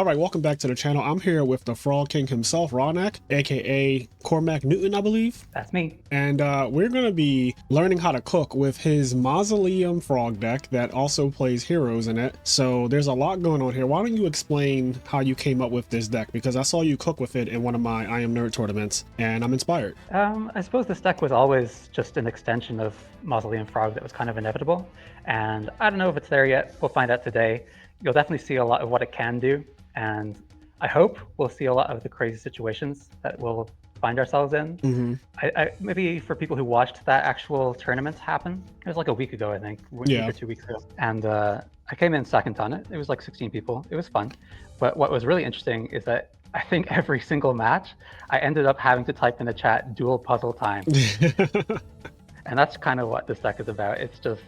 All right, welcome back to the channel. I'm here with the Frog King himself, Roghnach, aka Cormac Newton, I believe. That's me. And we're going to be learning how to cook with his Mausoleum frog deck that also plays heroes in it. So there's a lot going on here. Why don't you explain how you came up with this deck? Because I saw you cook with it in one of my IMNerd tournaments, and I'm inspired. I suppose this deck was always just an extension of Mausoleum Frog that was kind of inevitable. And I don't know if it's there yet. We'll find out today. You'll definitely see a lot of what it can do. And I hope we'll see a lot of the crazy situations that we'll find ourselves in. Mm-hmm. Maybe for people who watched that actual tournament happen, it was like a week ago, I think, a week or 2 weeks ago. And I came in second on it. It was like 16 people. It was fun. But what was really interesting is that I think every single match, I ended up having to type in the chat, duel puzzle time. And that's kind of what this deck is about. It's just,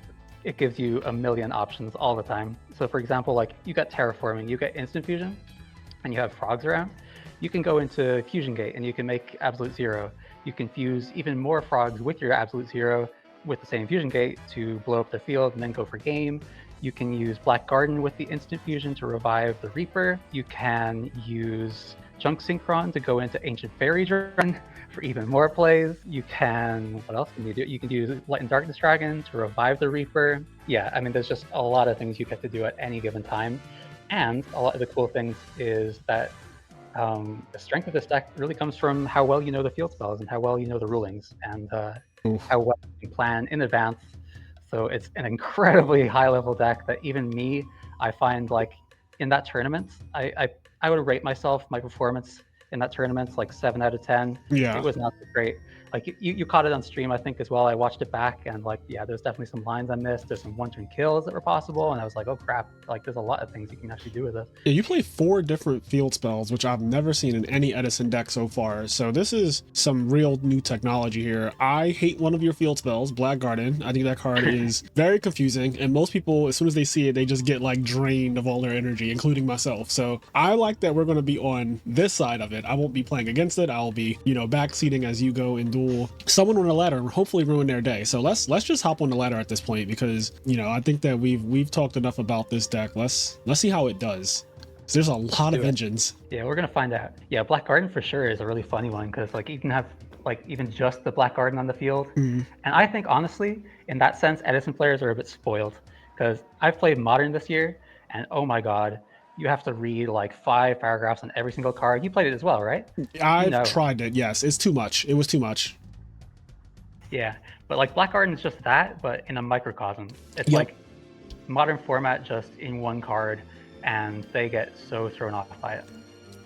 it gives you a million options all the time. So for example, like you got Terraforming, you get Instant Fusion, and you have frogs around. You can go into Fusion Gate and you can make Absolute Zero. You can fuse even more frogs with your Absolute Zero with the same Fusion Gate to blow up the field and then go for game. You can use Black Garden with the Instant Fusion to revive the Reaper. You can use Junk Synchron to go into Ancient Fairy Dragon for even more plays. You can, what else can you do? You can use Light and Darkness Dragon to revive the Reaper. Yeah, I mean, there's just a lot of things you get to do at any given time. And a lot of the cool things is that the strength of this deck really comes from how well you know the field spells and how well you know the rulings and how well you can plan in advance. So it's an incredibly high level deck that even me, I find like in that tournament, I would rate myself, my performance in that tournament, like 7 out of 10. Yeah. It was not so great. Like you caught it on stream, I think, as well. I watched it back and like, yeah, there's definitely some lines I missed. There's some one-turn kills that were possible. And I was like, oh crap, like there's a lot of things you can actually do with this. Yeah, you play 4 different field spells, which I've never seen in any Edison deck so far. So this is some real new technology here. I hate one of your field spells, Black Garden. I think that card is very confusing. And most people, as soon as they see it, they just get like drained of all their energy, including myself. So I like that we're going to be on this side of it. I won't be playing against it. I'll be, you know, backseating as you go and duel someone on the ladder and hopefully ruin their day. So let's just hop on the ladder at this point because, you know, I think that we've talked enough about this deck. Let's see how it does. So there's a lot of engines. Yeah, we're gonna find out. Yeah, Black Garden for sure is a really funny one because like you can have like even just the Black Garden on the field. And I think honestly, in that sense, Edison players are a bit spoiled because I've played Modern this year and oh my god, you have to read like 5 paragraphs on every single card. You played it as well, right? I've tried it. Yes, it's too much. It was too much. Yeah, but like Black Garden is just that, but in a microcosm. It's like Modern format just in one card, and they get so thrown off by it.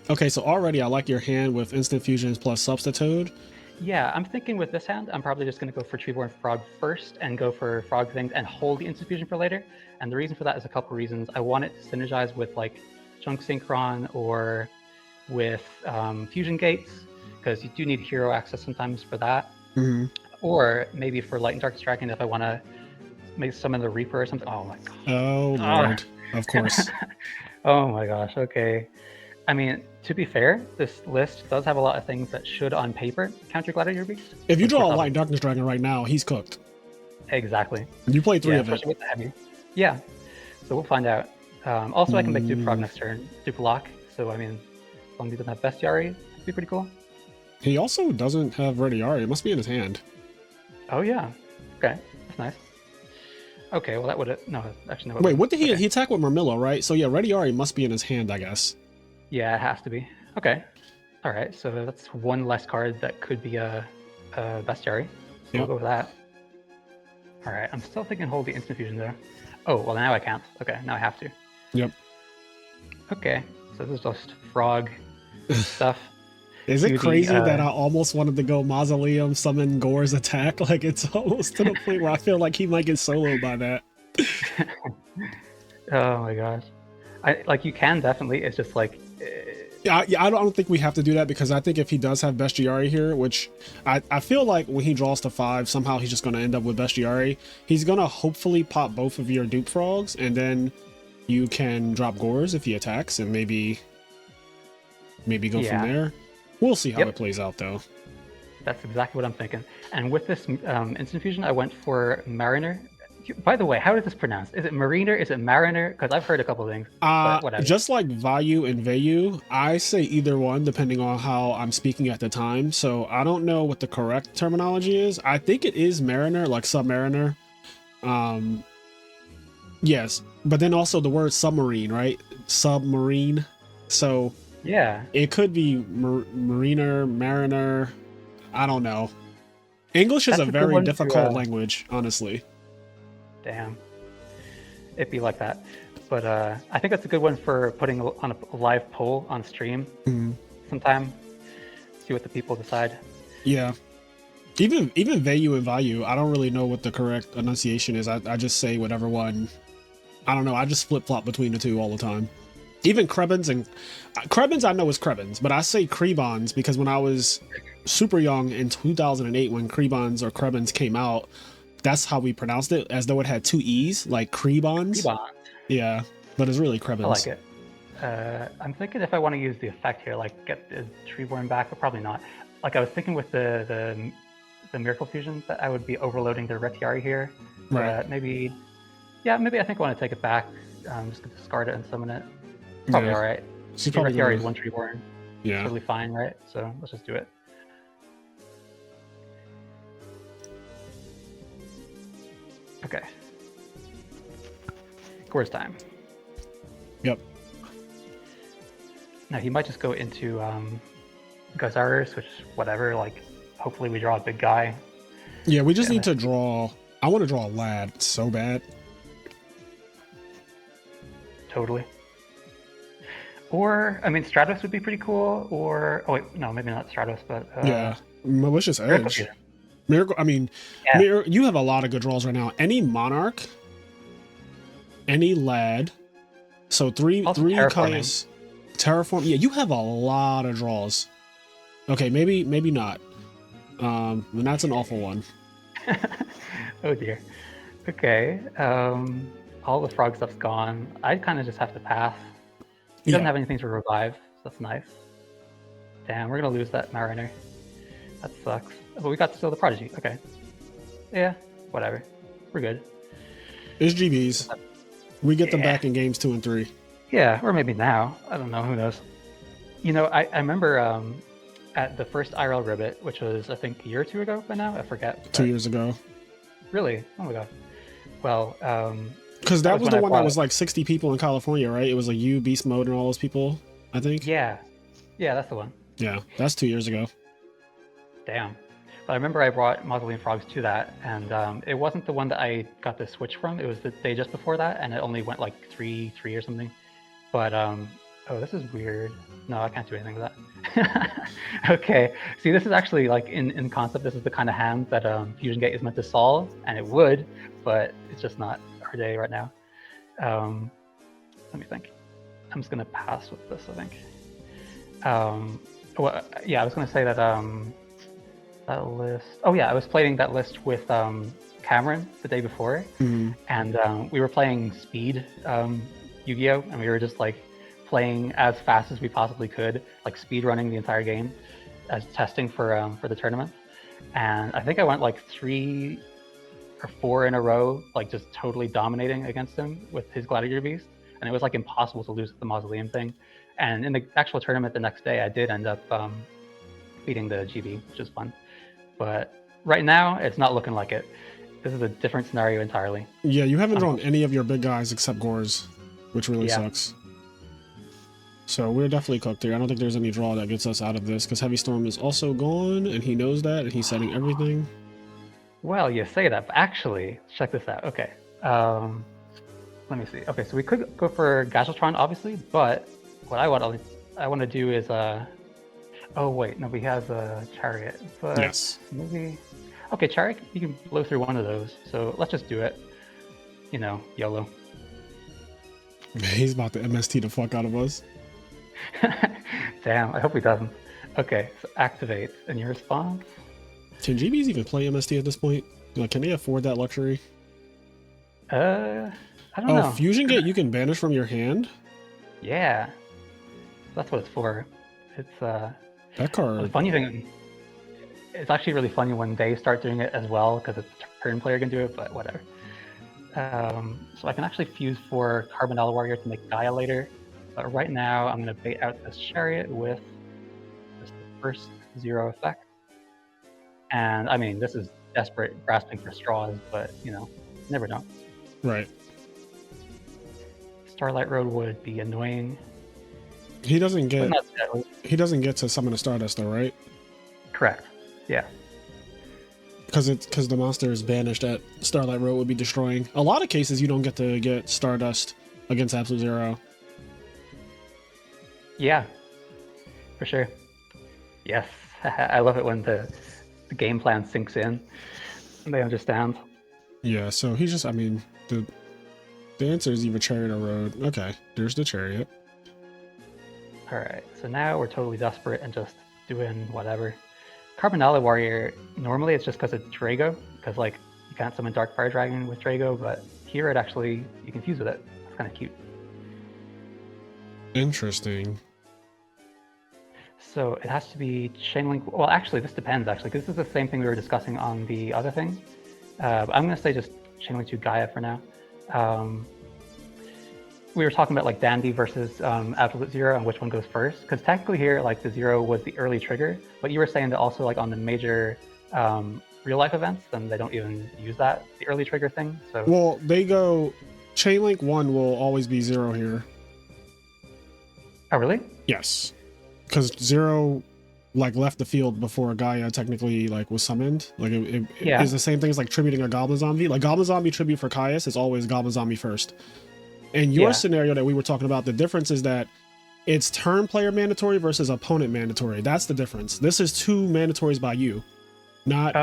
Okay, so already I like your hand with Instant Fusions plus Substitute. Yeah, I'm thinking with this hand, I'm probably just going to go for Treeborn Frog first and go for Frog things and hold the Instant Fusion for later. And the reason for that is a couple reasons. I want it to synergize with like Junk Synchron or with Fusion Gates, because you do need hero access sometimes for that. Or maybe for Light and Darkness Dragon if I want to make summon the Reaper or something. Oh my god. Oh lord. Of course. Oh my gosh. Okay. I mean, to be fair, this list does have a lot of things that should, on paper, counter Gladiator Beast. If you draw a Light and Darkness Dragon right now, he's cooked. Exactly. You play 3 of it. With the heavy. Yeah. So we'll find out. Also, I can make Dupe Frog next turn. Dupe Lock. So I mean, as long as he doesn't have Bestiary, it'd be pretty cool. He also doesn't have Rediari. It must be in his hand. Oh yeah. Okay, that's nice. Okay, well that would no, actually no. Wait, what did he attack with Marmillo, right? So yeah, Rediari must be in his hand, I guess. Yeah, it has to be. Okay. All right, so that's one less card that could be a Bestiary. So we'll go with that. All right, I'm still thinking hold the Instant Fusion there. Oh, well now I can't. Okay, now I have to. Yep. Okay, so this is just frog stuff. Is it crazy that I almost wanted to go Mausoleum, summon Gore's attack? Like, it's almost to the point where I feel like he might get soloed by that. Oh my gosh. You can definitely, it's just like... Yeah, I don't think we have to do that because I think if he does have Bestiary here, which I feel like when he draws to 5, somehow he's just going to end up with Bestiary. He's going to hopefully pop both of your Dupe Frogs, and then you can drop Gores if he attacks, and maybe go from there. We'll see how it plays out, though. That's exactly what I'm thinking. And with this Instant Fusion, I went for Mariner By the way, how is this pronounced? Is it Mariner? Is it Mariner? Because I've heard a couple of things. But whatever. Just like Vayu and Vayu, I say either one depending on how I'm speaking at the time. So I don't know what the correct terminology is. I think it is Mariner, like Submariner. Yes, but then also the word submarine, right? Submarine. So yeah, it could be Mariner, Mariner. I don't know. English is that's a very difficult to, language, honestly. Damn, it'd be like that. But I think that's a good one for putting on a live poll on stream sometime. See what the people decide. Yeah. Even Vayu and Vayu, I don't really know what the correct enunciation is. I just say whatever one. I don't know. I just flip flop between the two all the time. Even Krebins and Krebins, I know is Krebins, but I say Krebons because when I was super young in 2008, when Krebons or Krebins came out, that's how we pronounced it, as though it had two E's, like Krebons. Yeah, but it's really Krebins. I like it. I'm thinking if I want to use the effect here, like get the Treeborn back, but probably not. Like I was thinking with the Miracle Fusion that I would be overloading the Retiari here. Right. Maybe I think I want to take it back. Just gonna discard it and summon it. Probably all right. Retiari is one Treeborn. Yeah. Totally fine, right? So let's just do it. Okay. Course time. Yep. Now he might just go into Gazaris, which whatever, like hopefully we draw a big guy. Yeah, we just need to draw. I want to draw a lad so bad. Totally. Or I mean Stratos would be pretty cool, or oh wait, no, maybe not Stratos, but yeah. Malicious Edge. Miracle, I mean, yeah. You have a lot of good draws right now. Any Monarch, any Lad, so three Caius, Terraform. Yeah, you have a lot of draws. Okay, maybe not. And that's an awful one. Oh dear. Okay. All the frog stuff's gone. I kind of just have to pass. He doesn't have anything to revive, so that's nice. Damn, we're gonna lose that Mariner. That sucks. But we got to steal the Prodigy. Okay. Yeah, whatever. We're good. It's GBs. We get them back in games 2 and 3. Yeah, or maybe now. I don't know. Who knows? You know, I remember at the first IRL Ribbit, which was, I think, a year or two ago by now. I forget. 2 years ago. Really? Oh my god. Well, because that was the one that was like 60 people in California, right? It was like you, Beast Mode, and all those people, I think. Yeah. Yeah, that's the one. Yeah, that's 2 years ago. Damn. But I remember I brought Mausoleum Frogs to that, and it wasn't the one that I got the Switch from. It was the day just before that, and it only went like 3 or something. But, oh, this is weird. No, I can't do anything with that. Okay. See, this is actually like in concept, this is the kind of hand that Fusion Gate is meant to solve, and it would, but it's just not our day right now. Let me think. I'm just going to pass with this, I think. Well, yeah, I was going to say that that list. Oh yeah, I was playing that list with Cameron the day before, and we were playing speed Yu-Gi-Oh, and we were just like playing as fast as we possibly could, like speed running the entire game as testing for the tournament. And I think I went like 3 or 4 in a row, like just totally dominating against him with his Gladiator Beast, and it was like impossible to lose the Mausoleum thing. And in the actual tournament the next day, I did end up beating the GB, which is fun. But right now, it's not looking like it. This is a different scenario entirely. Yeah, you haven't drawn any of your big guys except Gores, which really sucks. So we're definitely cooked here. I don't think there's any draw that gets us out of this, because Heavy Storm is also gone, and he knows that, and he's setting everything. Well, you say that, but actually, check this out. Okay, let me see. Okay, so we could go for Gastron, obviously, but what I want to do is oh wait, no, he has a Chariot. But yes. Maybe. Okay, Chariot, you can blow through one of those. So let's just do it. You know, YOLO. He's about to MST the fuck out of us. Damn, I hope he doesn't. Okay, so activate. And your response? Can GBs even play MST at this point? Like, can they afford that luxury? I don't know. Oh, Fusion Gate you can banish from your hand? Yeah. That's what it's for. It's that card. The funny thing, it's actually really funny when they start doing it as well, because a turn player can do it, but whatever. So I can actually fuse for Carbonella Warrior to make Gaia later. But right now, I'm going to bait out this Chariot with just the first 0 effect. And I mean, this is desperate grasping for straws, but you know, never know. Right. Starlight Road would be annoying. He doesn't get to summon a Stardust though, right? Correct. Yeah. Because the monster is banished at Starlight Road would be destroying. A lot of cases you don't get to get Stardust against Absolute Zero. Yeah, for sure. Yes, I love it when the game plan sinks in and they understand. Yeah, so he's just, I mean, the answer is either Chariot or Road. Okay, there's the Chariot. All right, so now we're totally desperate and just doing whatever. Carbonella Warrior, normally it's just because of Drago, because like you can't summon Dark Fire Dragon with Drago, but here it actually, you can fuse with it. It's kind of cute. Interesting. So it has to be Chainlink. Well, actually, this depends, actually, because this is the same thing we were discussing on the other thing. But I'm going to say just Chainlink to Gaia for now. We were talking about like Dandy versus Absolute Zero and which one goes first. Because technically here, like the 0 was the early trigger. But you were saying that also like on the major real life events, then they don't even use that, the early trigger thing. So well, they go, Chainlink 1 will always be 0 here. Oh, really? Yes. Because 0 like left the field before Gaia technically like was summoned. Like it is the same thing as like tributing a Goblin Zombie. Like Goblin Zombie tribute for Caius is always Goblin Zombie first. In your scenario that we were talking about, the difference is that it's turn player mandatory versus opponent mandatory. That's the difference. This is 2 mandatories by you, not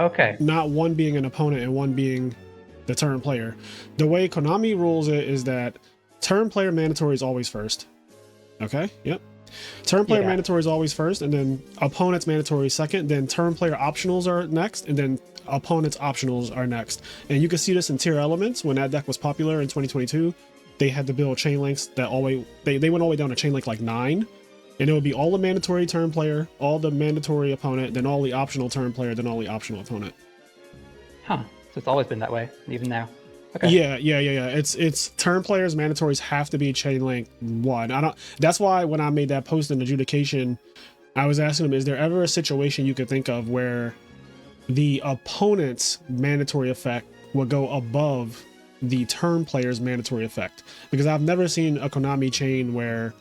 one being an opponent and one being the turn player. The way Konami rules it is that turn player mandatory is always first. Okay. Yep. Turn player mandatory is always first, and then opponent's mandatory second, then turn player optionals are next, and then opponent's optionals are next. And you can see this in Tier Elements when that deck was popular in 2022. They had to build chain links that always they went all the way down to chain link like 9, and it would be all the mandatory turn player, all the mandatory opponent, then all the optional turn player, then all the optional opponent. Huh. So it's always been that way, even now. Okay. Yeah. It's turn players mandatories have to be chain link 1. That's why when I made that post in adjudication, I was asking them, is there ever a situation you could think of where the opponent's mandatory effect would go above the turn player's mandatory effect? Because I've never seen a Konami chain where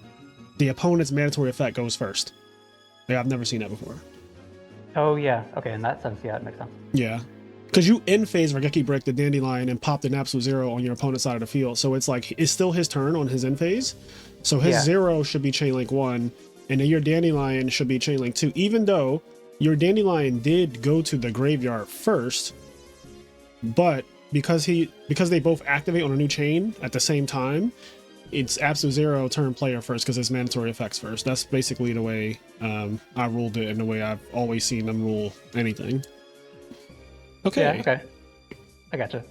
the opponent's mandatory effect goes first. Like, I've never seen that before. Oh yeah. Okay, in that sense, yeah, it makes sense. Yeah. Because you in phase Rogeki break the Dandelion and popped an Absolute Zero on your opponent's side of the field. So it's like, it's still his turn on his in phase. So his 0 should be chain link 1, and then your Dandelion should be chain link 2, even though your Dandelion did go to the graveyard first. But because they both activate on a new chain at the same time, it's Absolute Zero turn player first because it's mandatory effects first. That's basically the way I ruled it, and the way I've always seen them rule anything. Okay. Yeah, okay. I gotcha.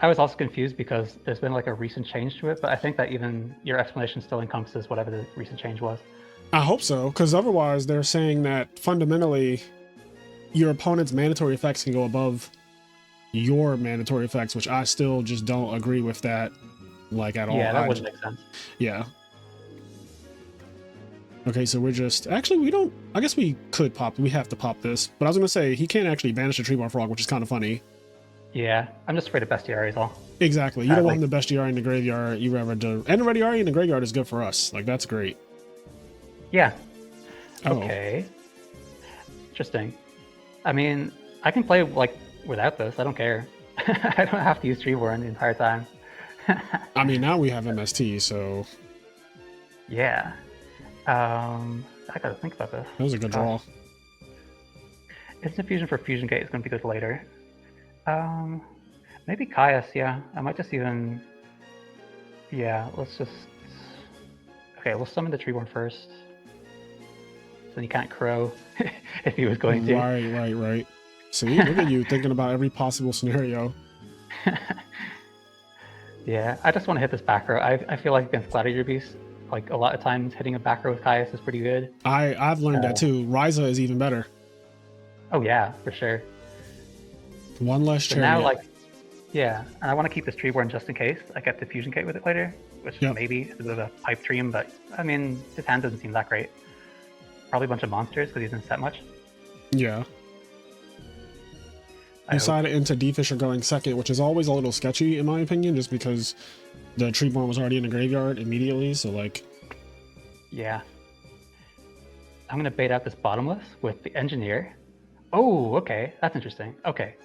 I was also confused because there's been like a recent change to it, but I think that even your explanation still encompasses whatever the recent change was. I hope so, because otherwise they're saying that fundamentally your opponent's mandatory effects can go above your mandatory effects, which I still just don't agree with that like at all. Yeah, that wouldn't make sense. Yeah. Okay, so we're just... Actually, we don't... I guess we could pop... We have to pop this. But I was going to say, he can't actually banish a Treebar Frog, which is kind of funny. Yeah, I'm just afraid of Bestiary is all. Exactly. You don't want the Bestiary in the graveyard. You rather do... And the Bestiary in the graveyard is good for us. Like, that's great. Yeah. Oh. Okay. Interesting. I mean, I can play, like, without this. I don't care. I don't have to use Treeborn the entire time. I mean, now we have MST, so... Yeah. I gotta think about this. That was a good draw. Instant Fusion for Fusion Gate is gonna be good later. Maybe Caius, yeah. I might just even... Yeah, let's just... Okay, we'll summon the Treeborn first. So then you can't Crow if he was going to. Right. See, look at you thinking about every possible scenario. Yeah, I just want to hit this back row. I feel like against Gladiator Beast, like a lot of times hitting a back row with Caius is pretty good. I've learned that too. Ryza is even better. Oh yeah, for sure. One less Chariot. Now, like, Yeah, and I want to keep this Treeborn just in case I get the fusion kit with it later, which maybe is a bit of a pipe dream, but I mean, his hand doesn't seem that great. Probably a bunch of monsters because he doesn't set much. Yeah. Decided into D-Fisher going second, which is always a little sketchy in my opinion, just because the Treeborn was already in the graveyard immediately, so like... Yeah. I'm going to bait out this bottomless with the Engineer. Oh, okay, that's interesting. Okay,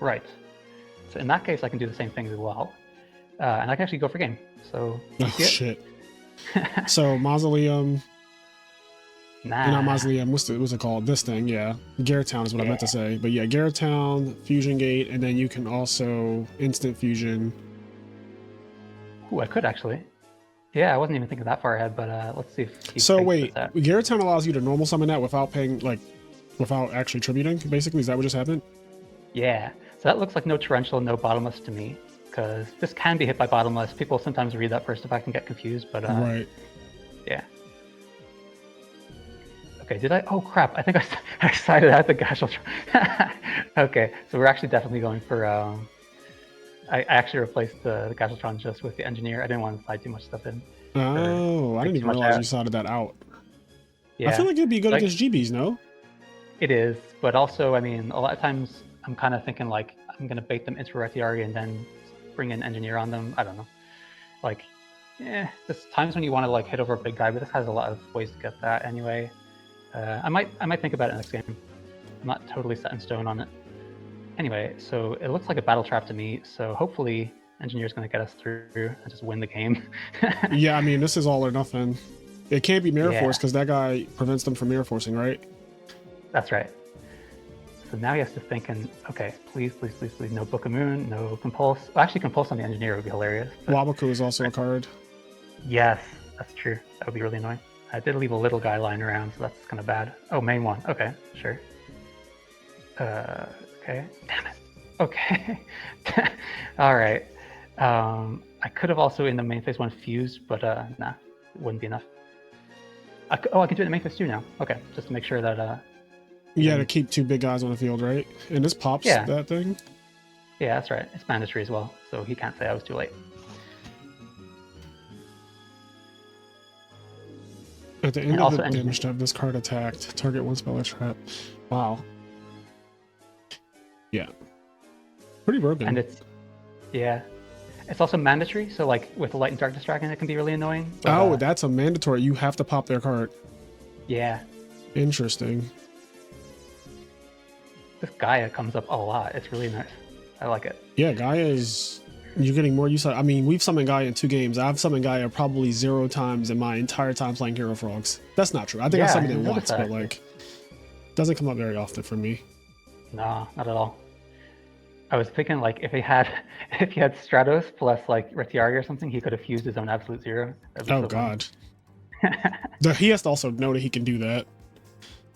right. So in that case, I can do the same thing as well. And I can actually go for game. So, oh, shit. So, Mausoleum... Nah. Not Mausoleum, what's it called? This thing, yeah. Garrett Town is what I meant to say. But yeah, Garrett Town, Fusion Gate, and then you can also instant fusion. Ooh, I could actually. Yeah, I wasn't even thinking that far ahead, but let's see if he So wait, Garrett Town allows you to normal summon that without paying, like, without actually tributing, basically? Is that what just happened? Yeah, so that looks like no torrential, no bottomless to me, because this can be hit by bottomless. People sometimes read that first effect and get confused, but right. Yeah. Okay, did I? Oh crap! I think I decided out the Gasheltron. Okay, so we're actually definitely going for. I actually replaced the Gasheltron just with the Engineer. I didn't want to slide too much stuff in. Oh, I didn't even realize you sorted that out. Yeah, I feel like it'd be good against GBs, no? It is, but also, I mean, a lot of times I'm kind of thinking like I'm gonna bait them into Retiari and then bring in Engineer on them. I don't know, like, there's times when you want to like hit over a big guy, but this has a lot of ways to get that anyway. I might think about it next game. I'm not totally set in stone on it. Anyway, so it looks like a battle trap to me. So hopefully, Engineer's going to get us through and just win the game. Yeah, I mean, this is all or nothing. It can't be Mirror Force because that guy prevents them from Mirror Forcing, right? That's right. So now he has to think, and okay, please, please, please, please, no Book of Moon, no Compulse. Well, actually, Compulse on the Engineer would be hilarious. Wabaku is also a card. Yes, that's true. That would be really annoying. I did leave a little guy lying around, so that's kind of bad. Oh, main one. Okay, sure. Okay. Damn it. Okay. All right. I could have also in the main phase one fused, but nah, it wouldn't be enough. I can do it in the main phase two now. Okay, just to make sure that. Yeah, to keep two big guys on the field, right? And this pops that thing. Yeah, that's right. It's mandatory as well, so he can't say I was too late. At the end of the damage step, this card attacked. Target one spell or trap. Wow. Yeah. Pretty broken. And it's also mandatory. So like with the Light and Darkness Dragon, it can be really annoying. But, that's a mandatory. You have to pop their card. Yeah. Interesting. This Gaia comes up a lot. It's really nice. I like it. Yeah, Gaia is... You're getting more use out. I mean, we've summoned Gaia in 2 games. I've summoned Gaia probably 0 times in my entire time playing Hero Frogs. That's not true. I think I summoned it once, but like, doesn't come up very often for me. No, not at all. I was thinking like if he had Stratos plus like Retiari or something, he could have fused his own Absolute Zero. Oh God. He has to also know that he can do that.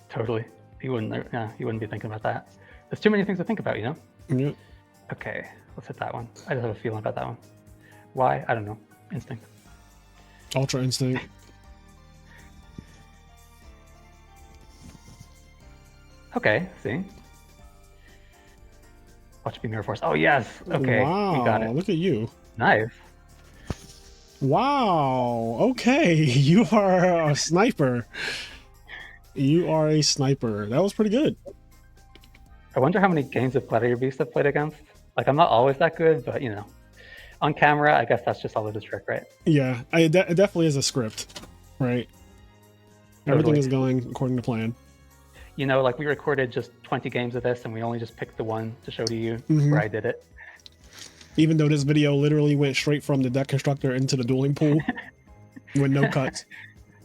Totally. He wouldn't be thinking about that. There's too many things to think about, you know? Yep. Okay, let's hit that one. I just have a feeling about that one. Why? I don't know. Instinct. Ultra Instinct. Okay, see? Watch me Mirror Force. Oh, yes! Okay, wow, we got it. Look at you. Nice. Wow, okay. You are a sniper. You are a sniper. That was pretty good. I wonder how many games of Gladiator Beast I've played against. Like, I'm not always that good, but, you know. On camera, I guess that's just all it is trick, right? Yeah, it definitely is a script, right? Everything is going according to plan. You know, like we recorded just 20 games of this and we only just picked the one to show to you where I did it. Even though this video literally went straight from the deck constructor into the dueling pool with no cuts.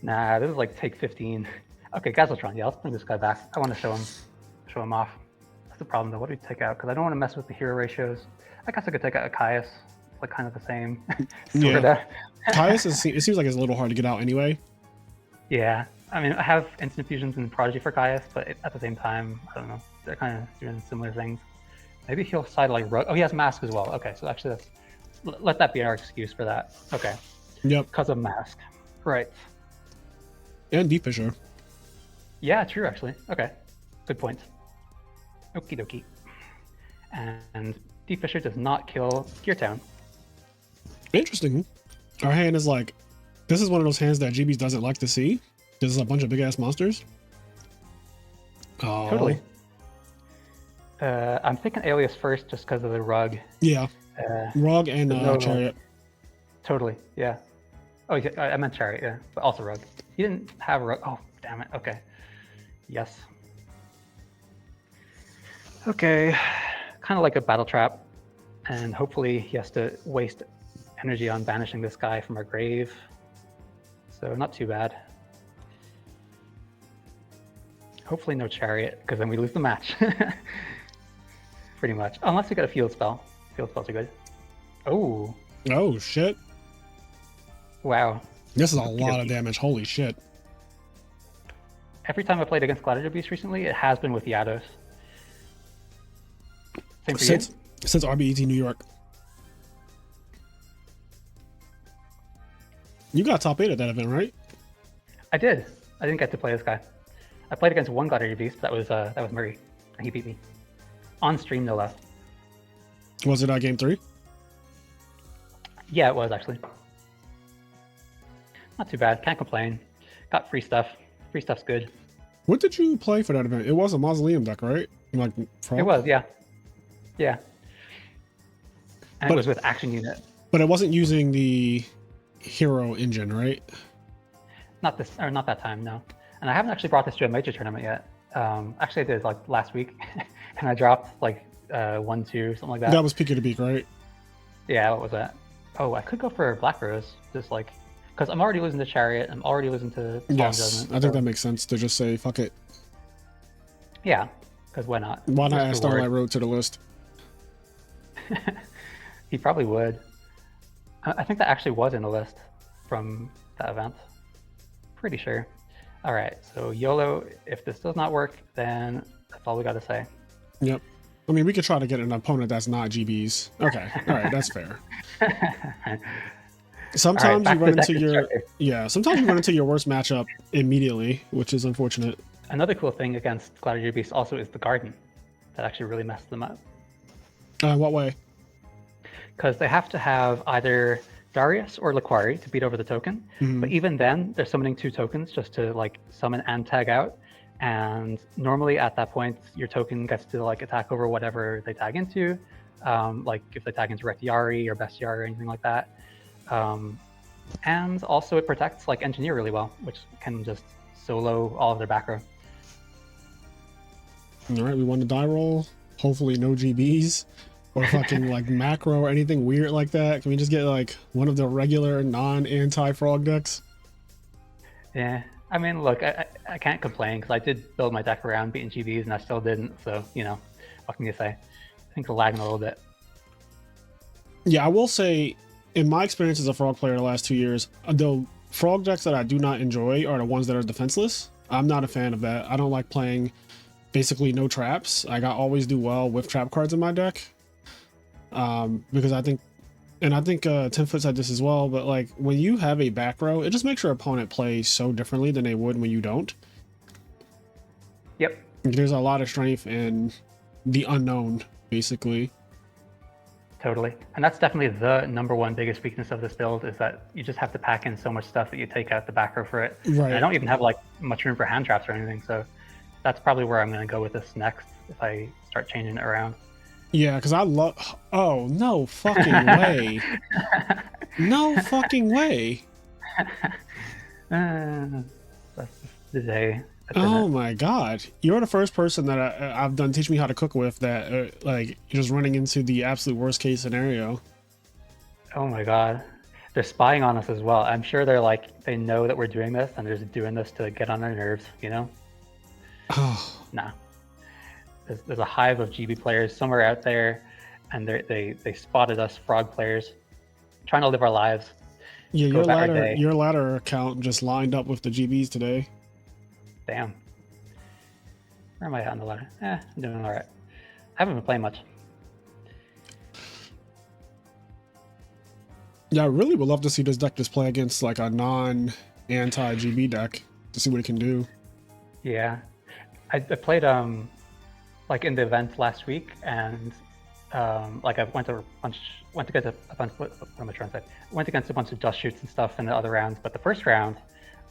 Nah, this is like take 15. Okay, Gasseltron, yeah, let's bring this guy back. I want to show him off. That's the problem though. What do we take out? Because I don't want to mess with the hero ratios. I guess I could take out a Caius. Like kind of the same. Yeah. Caius it seems like it's a little hard to get out anyway. Yeah. I mean, I have instant fusions and Prodigy for Caius, but at the same time, I don't know. They're kind of doing similar things. Maybe he'll side like Rogue. Oh, he has Mask as well. Okay, so actually, let that be our excuse for that. Okay. Yep. Because of Mask. Right. And Deep Fissure. Yeah, true, actually. Okay. Good point. Okie dokie. And Deep Fissure does not kill Gear Town. Interesting. Our hand is like, this is one of those hands that GBs doesn't like to see. This is a bunch of big ass monsters. Oh. Totally. I'm thinking Alias first just because of the rug. Yeah. Rug and Chariot. Totally, yeah. Oh, yeah, I meant Chariot, yeah, but also rug. He didn't have a rug. Oh, damn it. Okay. Yes. Okay. Kind of like a battle trap, and hopefully he has to waste energy on banishing this guy from our grave. So not too bad. Hopefully no Chariot, because then we lose the match. Pretty much. Unless we get a field spell. Field spells are good. Oh. Oh, shit. Wow. This is a lot of damage. Holy shit. Every time I played against Gladiator Beast recently, it has been with Yados. Same for since RBET New York. You got top 8 at that event, right? I did. I didn't get to play this guy. I played against one Gladiator Beast, but that was Murray, and he beat me. On stream, no less. Was it game 3? Yeah, it was actually. Not too bad. Can't complain. Got free stuff. Free stuff's good. What did you play for that event? It was a Mausoleum deck, right? Like Frog? It was, yeah. Yeah. And it was with Action Unit. But it wasn't using the hero engine, right? Not that time, no. And I haven't actually brought this to a major tournament yet. Actually, I did like last week, and I dropped like 1-2, something like that. That was Peak of the Beak, right? Yeah, what was that? Oh, I could go for Black Rose, just like, because I'm already losing to Chariot. I'm already losing to Solemn Judgment. I think that makes sense to just say fuck it. Yeah, because why not? Why not add Starlight Road to the list? He probably would. I think that actually was in the list from that event. Pretty sure. All right, so YOLO, if this does not work, then that's all we got to say. Yep. I mean, we could try to get an opponent that's not GBs. Okay. All right, that's fair. Sometimes you run into sometimes you run into your worst matchup immediately, which is unfortunate. Another cool thing against Gladiator Beast also is the Garden. That actually really messed them up. What way? Because they have to have either Darius or Laquari to beat over the token, but even then, they're summoning 2 tokens just to like summon and tag out. And normally at that point, your token gets to like attack over whatever they tag into, like if they tag into Rectiari or Bestiari or anything like that. And also it protects like Engineer really well, which can just solo all of their back row. All right, we won the die roll. Hopefully no GBs or fucking like macro or anything weird like that. Can we just get like one of the regular non-anti-frog decks? Yeah, I mean, look, I can't complain because I did build my deck around beating GBs and I still didn't. So, you know, what can you say? I think it's lagging a little bit. Yeah, I will say, in my experience as a frog player the last 2 years, the frog decks that I do not enjoy are the ones that are defenseless. I'm not a fan of that. I don't like playing basically no traps. I always do well with trap cards in my deck. Because I think 10-foot said this as well, but like when you have a back row, it just makes your opponent play so differently than they would when you don't. Yep. There's a lot of strength in the unknown, basically. Totally. And that's definitely the #1 biggest weakness of this build is that you just have to pack in so much stuff that you take out the back row for it. Right. And I don't even have like much room for hand traps or anything. So that's probably where I'm going to go with this next if I start changing it around. Yeah, because I love... Oh, no fucking way. No fucking way. That's the day. Oh my god. You're the first person that I've done Teach Me How to Cook with that like you're just running into the absolute worst case scenario. Oh my god. They're spying on us as well. I'm sure they're like, they know that we're doing this and they're just doing this to get on our nerves, you know? Oh. Nah. There's a hive of GB players somewhere out there and they spotted us frog players trying to live our lives. Yeah, your ladder account just lined up with the GBs today. Damn. Where am I at on the ladder? I'm doing all right. I haven't been playing much. Yeah, I really would love to see this deck just play against like a non-anti-GB deck to see what it can do. Yeah. I played like in the event last week and like I went against a bunch. What am I trying to say? Went against a bunch of dust shoots and stuff in the other rounds, but the first round,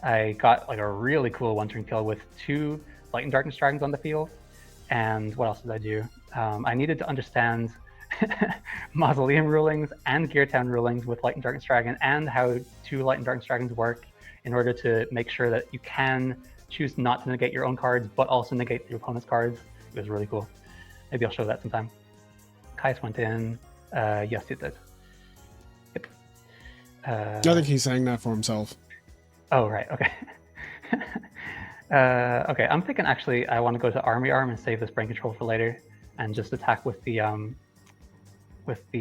I got like a really cool one-turn kill with 2 Light and Darkness Dragons on the field. And what else did I do? I needed to understand Mausoleum rulings and Gear Town rulings with Light and Darkness Dragon, and how 2 Light and Darkness Dragons work in order to make sure that you can choose not to negate your own cards, but also negate your opponent's cards. It was really cool. Maybe I'll show that sometime. Kais went in. Yes, he did. Yep. I think he's saying that for himself. Oh, right. Okay. Okay, I'm thinking actually I want to go to Army Arm and save this brain control for later, and just attack with the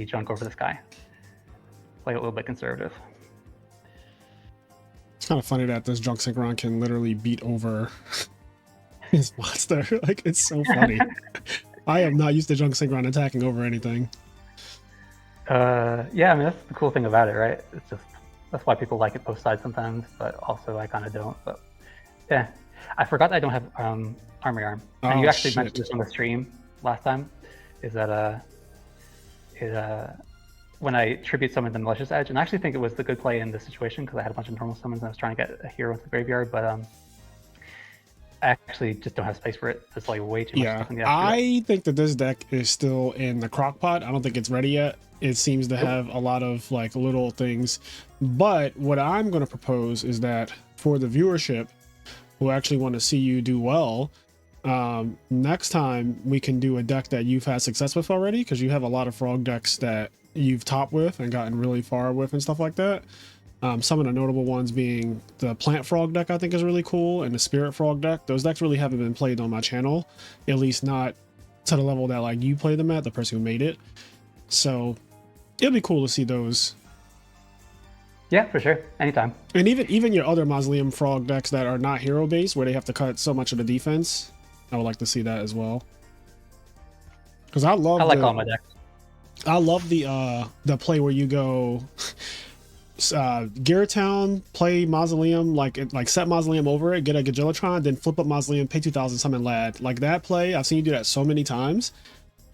junk over the sky. Play a little bit conservative. It's kind of funny that this junk synchron can literally beat over his monster. Like, it's so funny. I am not used to junk synchron attacking over anything. Yeah, I mean, that's the cool thing about it, right? It's just, that's why people like it both sides sometimes, but also I kind of don't. But yeah, I forgot I don't have Army Arm. And you actually mentioned this on the stream last time, is that when I tribute summoned the Malicious Edge, and I actually think it was the good play in this situation because I had a bunch of normal summons and I was trying to get a hero into the graveyard, but I actually just don't have space for it. There's like way too much stuff in the I think that this deck is still in the crock pot. I don't think it's ready yet. It seems to have a lot of like little things, but what I'm going to propose is that for the viewership who actually want to see you do well, next time we can do a deck that you've had success with already, because you have a lot of frog decks that you've topped with and gotten really far with and stuff like that. Some of the notable ones being the plant frog deck I think is really cool, and the spirit frog deck. Those decks really haven't been played on my channel, at least not to the level that like you play them at, the person who made it. So it'll be cool to see those. Yeah, for sure. Anytime. And even your other Mausoleum frog decks that are not hero based, where they have to cut so much of the defense, I would like to see that as well. Because I like all my decks. I love the play where you go Gear Town, play Mausoleum, like set Mausoleum over it, get a Gagilotron, then flip up Mausoleum, pay 2,000, summon Lad. Like that play, I've seen you do that so many times,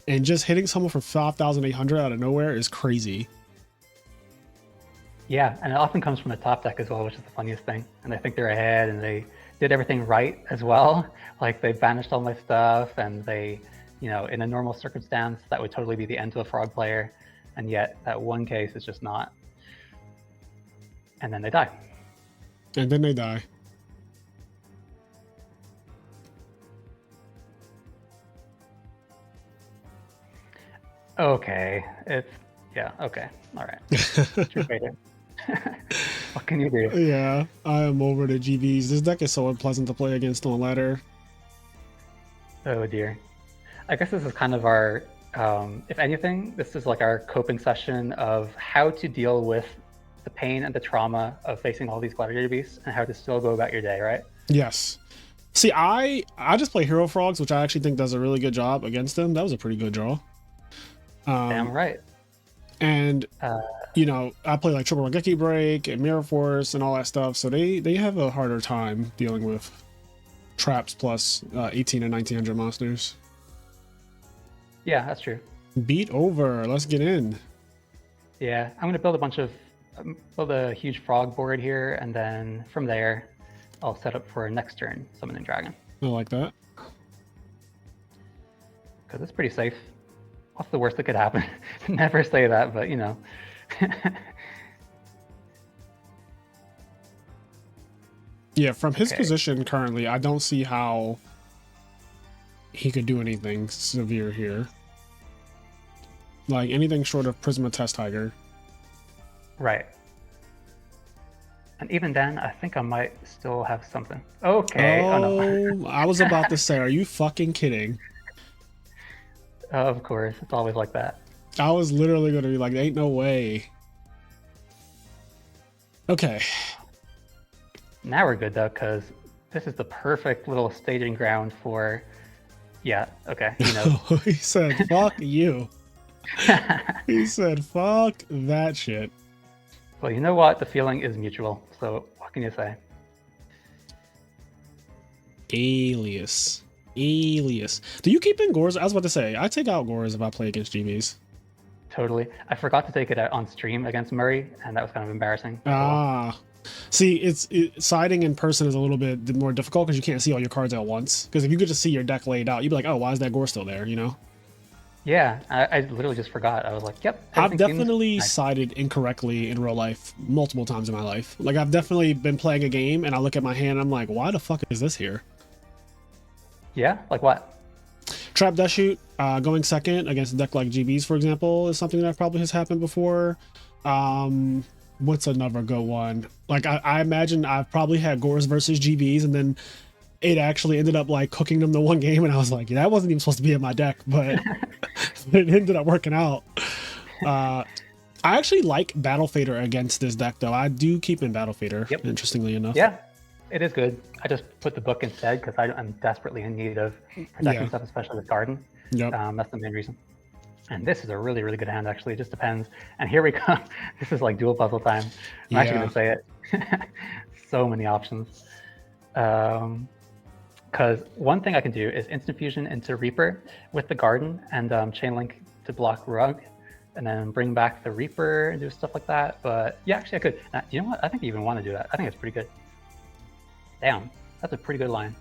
and just hitting someone for 5,800 out of nowhere is crazy. Yeah, and it often comes from the top deck as well, which is the funniest thing. And I think they're ahead, and they did everything right as well. Like they banished all my stuff, and they, you know, in a normal circumstance, that would totally be the end to a frog player, and yet that one case is just not. And then they die. And then they die. Okay, it's yeah. Okay, all right. True fader. What can you do? Yeah, I am over the GVs. This deck is so unpleasant to play against on ladder. Oh dear. I guess this is kind of our, if anything, this is like our coping session of how to deal with the pain and the trauma of facing all these gladiator beasts and how to still go about your day, right? Yes. See, I just play Hero Frogs, which I actually think does a really good job against them. That was a pretty good draw. Damn right. And you know, I play like Triple Rogeki Break and Mirror Force and all that stuff, so they have a harder time dealing with traps plus 18 and 1900 monsters. Yeah, that's true. Beat over. Let's get in. Yeah, I'm gonna build a huge frog board here, and then from there, I'll set up for next turn summoning dragon. I like that. Because it's pretty safe. What's the worst that could happen? Never say that, but you know. Yeah, from his position currently, I don't see how he could do anything severe here. Like anything short of Prisma Test Tiger. Right. And even then, I think I might still have something. Okay. Oh, no. I was about to say, are you fucking kidding? Of course, it's always like that. I was literally going to be like, ain't no way. Okay. Now we're good though, because this is the perfect little staging ground for, yeah, okay, you know. He said, fuck you. He said, fuck that shit. Well, you know what? The feeling is mutual, so what can you say? Alias. Alias. Do you keep in Gores? I was about to say, I take out Gores if I play against GBs. Totally. I forgot to take it out on stream against Murray, and that was kind of embarrassing. Ah. See, siding in person is a little bit more difficult because you can't see all your cards at once. Because if you could just see your deck laid out, you'd be like, oh, why is that Gore still there, you know? Yeah, I literally just forgot. I was like, yep. I've definitely sided incorrectly in real life multiple times in my life. Like, I've definitely been playing a game, and I look at my hand, and I'm like, why the fuck is this here? Yeah? Like what? Trap Death Shoot, going second against a deck like GBs, for example, is something that probably has happened before. What's another good one? Like, I imagine I've probably had Gores versus GBs, and then it actually ended up like cooking them the one game, and I was like, that wasn't even supposed to be in my deck, but it ended up working out. I actually like Battle Fader against this deck, though. I do keep in Battle Fader, interestingly enough. Yeah, it is good. I just put the book instead because I'm desperately in need of protecting stuff, especially with Garden. Yep. That's the main reason. And this is a really, really good hand, actually. It just depends. And here we come. This is like dual puzzle time. I'm actually going to say it. So many options. Because one thing I can do is instant fusion into Reaper with the Garden and chain link to block Rug, and then bring back the Reaper and do stuff like that. But yeah, actually I could. Now, you know what? I think I even want to do that. I think it's pretty good. Damn, that's a pretty good line.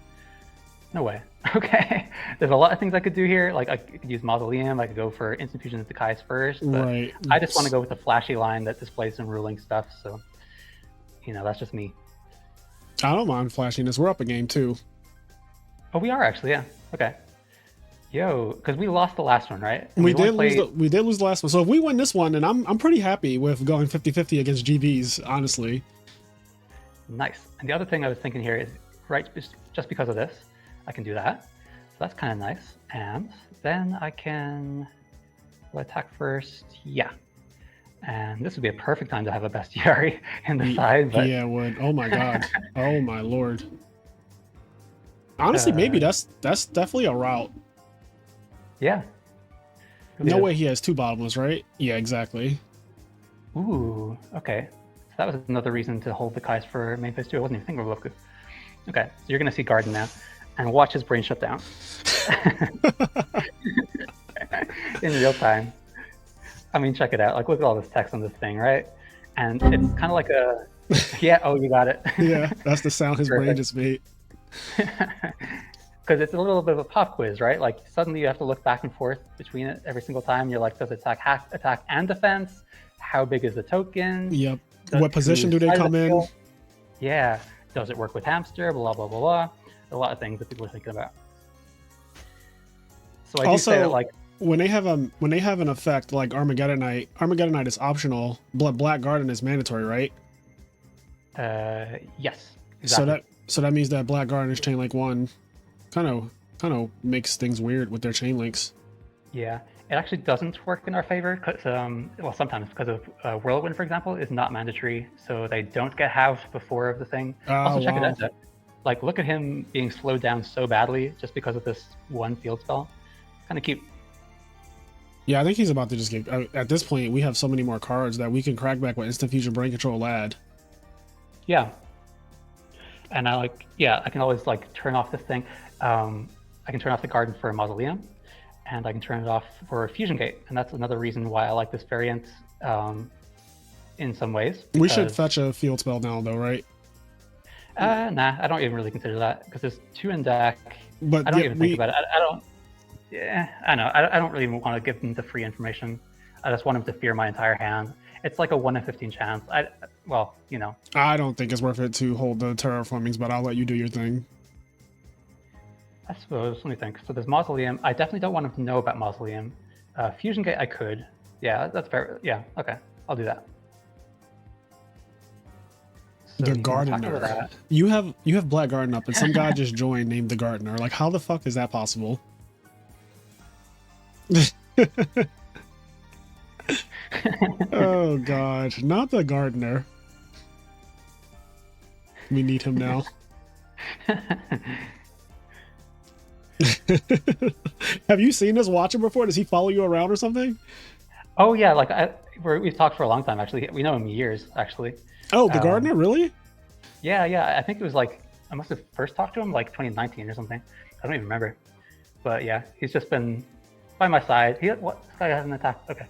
No way. Okay. There's a lot of things I could do here. Like I could use Mausoleum. I could go for instant fusion into Kai's first. But Right. I just want to go with the flashy line that displays some ruling stuff. So, you know, that's just me. I don't mind flashiness. We're up a game too. Oh, we are actually, yeah. Okay. Yo, because we lost the last one, right? And we did lose the last one. So if we win this one, and I'm pretty happy with going 50-50 against GBs, honestly. Nice. And the other thing I was thinking here is, right, just because of this, I can do that. So that's kind of nice. And then I can attack first. Yeah. And this would be a perfect time to have a bestiary in the side. But... yeah, it would. Oh my god. Oh my lord. Honestly, maybe that's definitely a route. Yeah. No way he has two bottomless, right? Yeah, exactly. Ooh, okay. So that was another reason to hold the Kais for main phase 2. I wasn't even thinking of Roku. Okay, so you're going to see Garden now, and watch his brain shut down. In real time. I mean, check it out. Like, look at all this text on this thing, right? And it's kind of like a... yeah, oh, you got it. Yeah, that's the sound his brain just made. Because it's a little bit of a pop quiz, right? Like suddenly you have to look back and forth between it every single time. You're like, does it attack and defense? How big is the token? Yep. What position do they come in? Yeah. Does it work with hamster? Blah, blah, blah, blah. A lot of things that people are thinking about. So I also, do say that, like, when they have an effect like Armageddonite is optional. Black Garden is mandatory, right? Yes. Exactly. So that means that Black Garden is chain link 1 kind of makes things weird with their chain links. Yeah, it actually doesn't work in our favor because well, sometimes because of Whirlwind, for example, is not mandatory, so they don't get halved before the thing. Also, check it out. Like, look at him being slowed down so badly just because of this one field spell. Kind of cute. Yeah, I think he's about to just get. At this point, we have so many more cards that we can crack back with instant fusion, brain control, lad. Yeah. And I can always like turn off this thing. I can turn off the Garden for a Mausoleum, and I can turn it off for Fusion Gate. And that's another reason why I like this variant in some ways. We should fetch a field spell now, though, right? Nah, I don't even really consider that because there's 2 in deck. But I don't even think about it. I don't. Yeah, I know. I don't really want to give them the free information. I just want them to fear my entire hand. It's like a 1 in 15 chance. Well, you know. I don't think it's worth it to hold the Terraformings, but I'll let you do your thing. I suppose. Let me think. So there's Mausoleum. I definitely don't want him to know about Mausoleum. Fusion Gate, I could. Yeah, that's fair. Yeah, okay. I'll do that. So the Gardener. You have Black Garden up, and some guy just joined named the Gardener. Like, how the fuck is that possible? Oh god, not the Gardener. We need him now. Have you seen this watcher before? Does he follow you around or something? Oh yeah, like we've talked for a long time actually. We know him years actually. Oh, the Gardener, really? Yeah. I think it was like I must have first talked to him like 2019 or something. I don't even remember. But yeah, he's just been by my side. What? This guy hasn't attacked. Okay.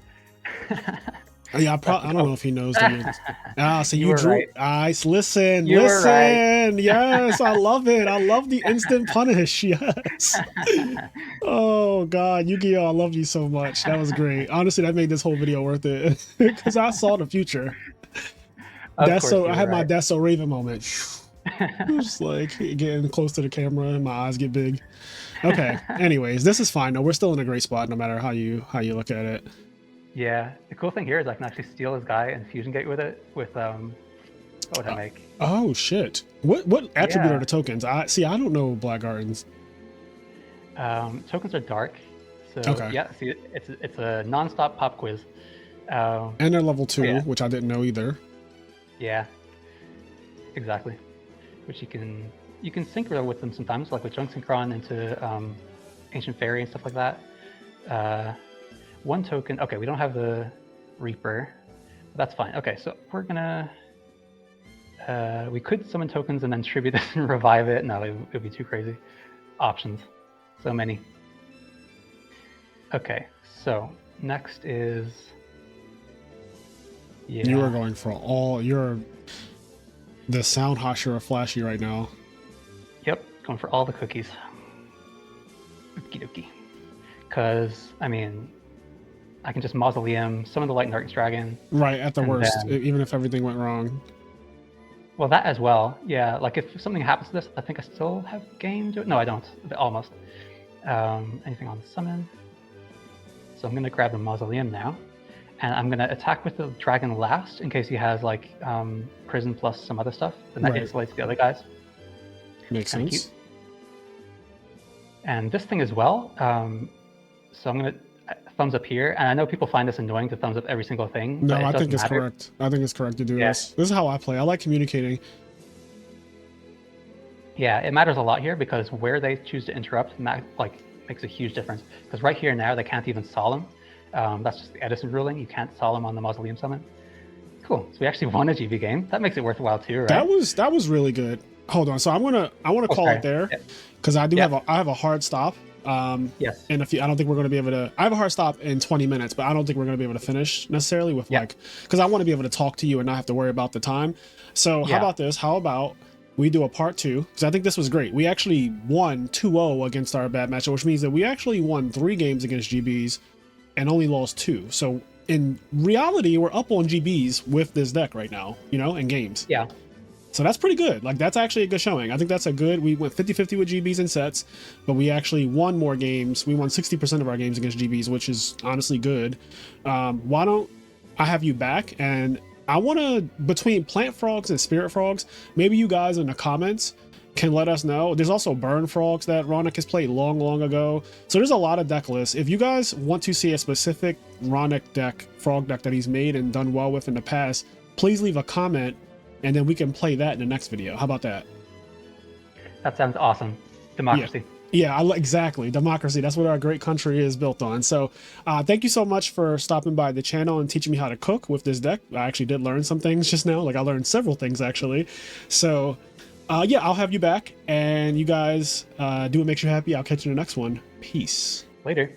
Yeah, I don't know if he knows the so you drew right. listen. Right. Yes, I love it. I love the instant punish. Yes. Oh god, Yugioh, I love you so much. That was great. Honestly, that made this whole video worth it because I saw the future. I had my That's So Raven moment. Just like getting close to the camera and my eyes get big. Okay. Anyways, this is fine. No, we're still in a great spot no matter how you look at it. Yeah, the cool thing here is I can actually steal his guy and fusion gate with it. What would I make? Oh shit! What attribute are the tokens? I don't know Black Gardens. Tokens are dark. So okay. Yeah, see, it's a non-stop pop quiz. And they're level 2, which I didn't know either. Yeah. Exactly. Which you can synchro with them sometimes, like with Junk Synchron into Ancient Fairy and stuff like that. 1 token. Okay, we don't have the Reaper. But that's fine. Okay, so we're gonna. We could summon tokens and then tribute this and revive it. No, it would be too crazy. Options. So many. Okay, so next is. Yeah. You are going for you're the sound hosher of Flashy right now. Yep, going for all the cookies. Okie dokie. Because, I mean, I can just Mausoleum, summon the Light and Darkness Dragon. Right, at the worst, even if everything went wrong. Well, that as well. Yeah, like if something happens to this, I think I still have game to it. No, I don't. Almost. Anything on the summon. So I'm going to grab the Mausoleum now. And I'm going to attack with the dragon last in case he has like prison plus some other stuff. Then that insulates the other guys. Makes sense. Cute. And this thing as well. So I'm going to thumbs up here. And I know people find this annoying to thumbs up every single thing. No, I think it's correct. I think it's correct to do this. This is how I play. I like communicating. Yeah, it matters a lot here because where they choose to interrupt makes a huge difference. Because right here now, they can't even solemn. That's just the Edison ruling. You can't solemn on the Mausoleum summon. Cool. So we actually won a GB game. That makes it worthwhile too, right? That was really good. Hold on. So I want to call it there because I have a hard stop. Yes. And I don't think we're going to be able to. I have a hard stop in 20 minutes, but I don't think we're going to be able to finish necessarily with because I want to be able to talk to you and not have to worry about the time. So how about this? How about we do a part 2? Because I think this was great. We actually won 2-0 against our bad matchup, which means that we actually won 3 games against GBs and only lost 2. So in reality, we're up on GBs with this deck right now, in games. Yeah. So that's pretty good. Like, that's actually a good showing. I think that's we went 50-50 with GBs and sets, but we actually won more games. We won 60% of our games against GBs, which is honestly good. Why don't I have you back? And I want to, between Plant Frogs and Spirit Frogs, maybe you guys in the comments can let us know. There's also Burn Frogs that Roghnach has played long ago. So there's a lot of deck lists. If you guys want to see a specific Roghnach frog deck that he's made and done well with in the past, please leave a comment and then we can play that in the next video. How about that? That sounds awesome. Democracy. Yeah, exactly. Democracy. That's what our great country is built on. So thank you so much for stopping by the channel and teaching me how to cook with this deck. I actually did learn some things just now. Like, I learned several things actually. So yeah, I'll have you back, and you guys do what makes you happy. I'll catch you in the next one. Peace. Later.